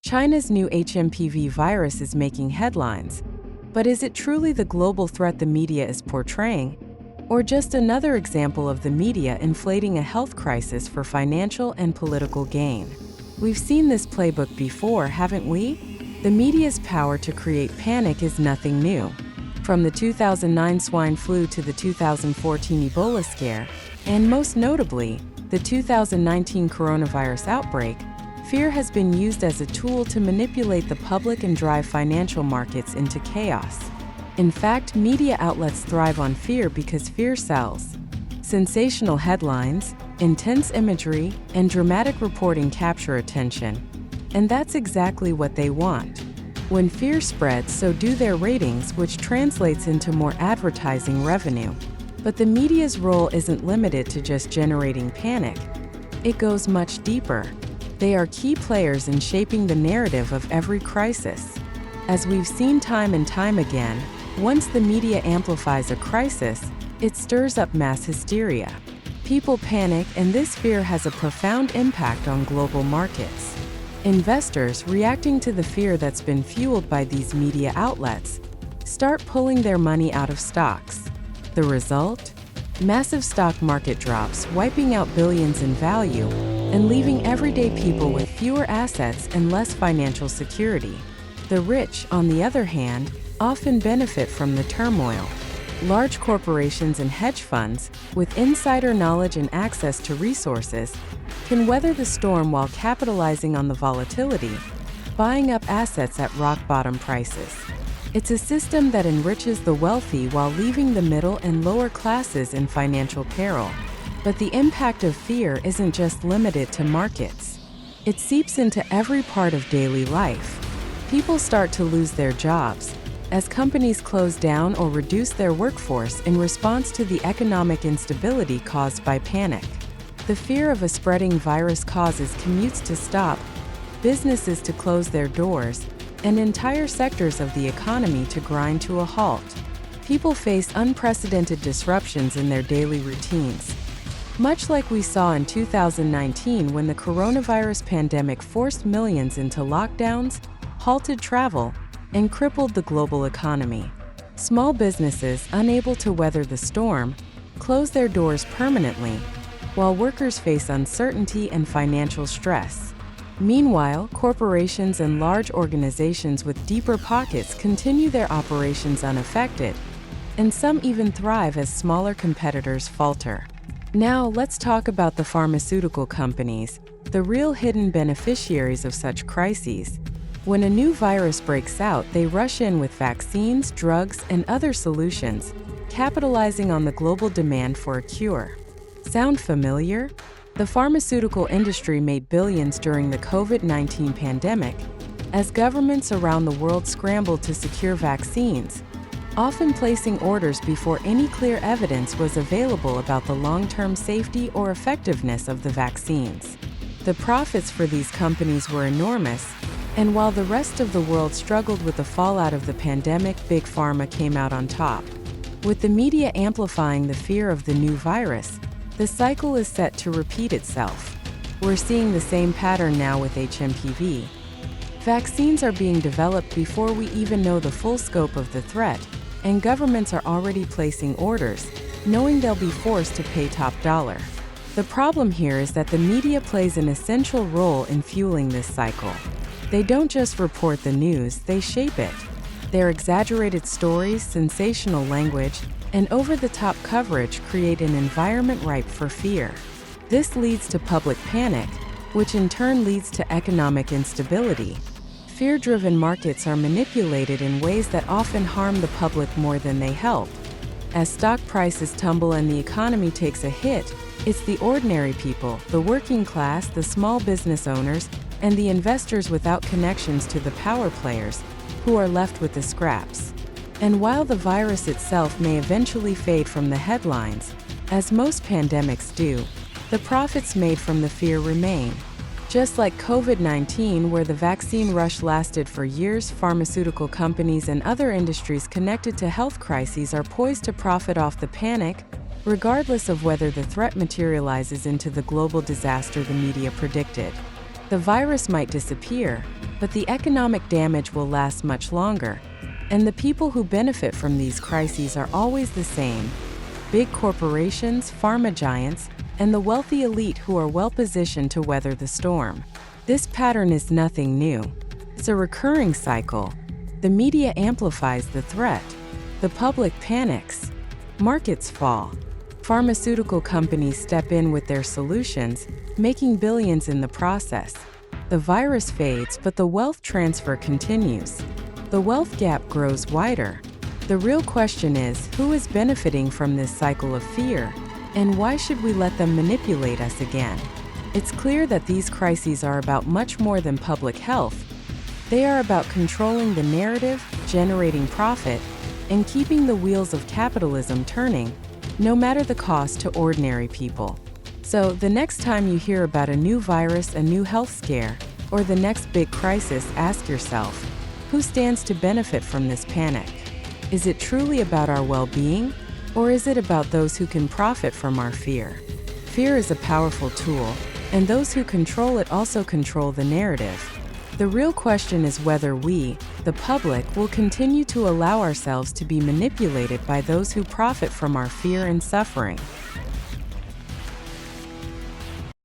China's new HMPV virus is making headlines. But is it truly the global threat the media is portraying? Or just another example of the media inflating a health crisis for financial and political gain? We've seen this playbook before, haven't we? The media's power to create panic is nothing new. From the 2009 swine flu to the 2014 Ebola scare, and most notably, the 2019 coronavirus outbreak, fear has been used as a tool to manipulate the public and drive financial markets into chaos. In fact, media outlets thrive on fear because fear sells. Sensational headlines, intense imagery, and dramatic reporting capture attention. And that's exactly what they want. When fear spreads, so do their ratings, which translates into more advertising revenue. But the media's role isn't limited to just generating panic. It goes much deeper. They are key players in shaping the narrative of every crisis. As we've seen time and time again, once the media amplifies a crisis, it stirs up mass hysteria. People panic, and this fear has a profound impact on global markets. Investors, reacting to the fear that's been fueled by these media outlets, start pulling their money out of stocks. The result? Massive stock market drops, wiping out billions in value and leaving everyday people with fewer assets and less financial security. The rich, on the other hand, often benefit from the turmoil. Large corporations and hedge funds, with insider knowledge and access to resources, can weather the storm while capitalizing on the volatility, buying up assets at rock-bottom prices. It's a system that enriches the wealthy while leaving the middle and lower classes in financial peril. But the impact of fear isn't just limited to markets. It seeps into every part of daily life. People start to lose their jobs as companies close down or reduce their workforce in response to the economic instability caused by panic. The fear of a spreading virus causes commutes to stop, businesses to close their doors, and entire sectors of the economy to grind to a halt. People face unprecedented disruptions in their daily routines. Much like we saw in 2019 when the coronavirus pandemic forced millions into lockdowns, halted travel, and crippled the global economy. Small businesses, unable to weather the storm, close their doors permanently, while workers face uncertainty and financial stress. Meanwhile, corporations and large organizations with deeper pockets continue their operations unaffected, and some even thrive as smaller competitors falter. Now, let's talk about the pharmaceutical companies, the real hidden beneficiaries of such crises. When a new virus breaks out, they rush in with vaccines, drugs, and other solutions, capitalizing on the global demand for a cure. Sound familiar? The pharmaceutical industry made billions during the COVID-19 pandemic, as governments around the world scrambled to secure vaccines, often placing orders before any clear evidence was available about the long-term safety or effectiveness of the vaccines. The profits for these companies were enormous, and while the rest of the world struggled with the fallout of the pandemic, Big Pharma came out on top. With the media amplifying the fear of the new virus, the cycle is set to repeat itself. We're seeing the same pattern now with HMPV. Vaccines are being developed before we even know the full scope of the threat, and governments are already placing orders, knowing they'll be forced to pay top dollar. The problem here is that the media plays an essential role in fueling this cycle. They don't just report the news, they shape it. Their exaggerated stories, sensational language, and over-the-top coverage create an environment ripe for fear. This leads to public panic, which in turn leads to economic instability. Fear-driven markets are manipulated in ways that often harm the public more than they help. As stock prices tumble and the economy takes a hit, it's the ordinary people, the working class, the small business owners, and the investors without connections to the power players who are left with the scraps. And while the virus itself may eventually fade from the headlines, as most pandemics do, the profits made from the fear remain. Just like COVID-19, where the vaccine rush lasted for years, pharmaceutical companies and other industries connected to health crises are poised to profit off the panic, regardless of whether the threat materializes into the global disaster the media predicted. The virus might disappear, but the economic damage will last much longer, and the people who benefit from these crises are always the same: big corporations, pharma giants, and the wealthy elite who are well-positioned to weather the storm. This pattern is nothing new. It's a recurring cycle. The media amplifies the threat. The public panics. Markets fall. Pharmaceutical companies step in with their solutions, making billions in the process. The virus fades, but the wealth transfer continues. The wealth gap grows wider. The real question is, who is benefiting from this cycle of fear, and why should we let them manipulate us again? It's clear that these crises are about much more than public health. They are about controlling the narrative, generating profit, and keeping the wheels of capitalism turning, no matter the cost to ordinary people. So, the next time you hear about a new virus, a new health scare, or the next big crisis, ask yourself, who stands to benefit from this panic? Is it truly about our well-being, or is it about those who can profit from our fear? Fear is a powerful tool, and those who control it also control the narrative. The real question is whether we, the public, will continue to allow ourselves to be manipulated by those who profit from our fear and suffering.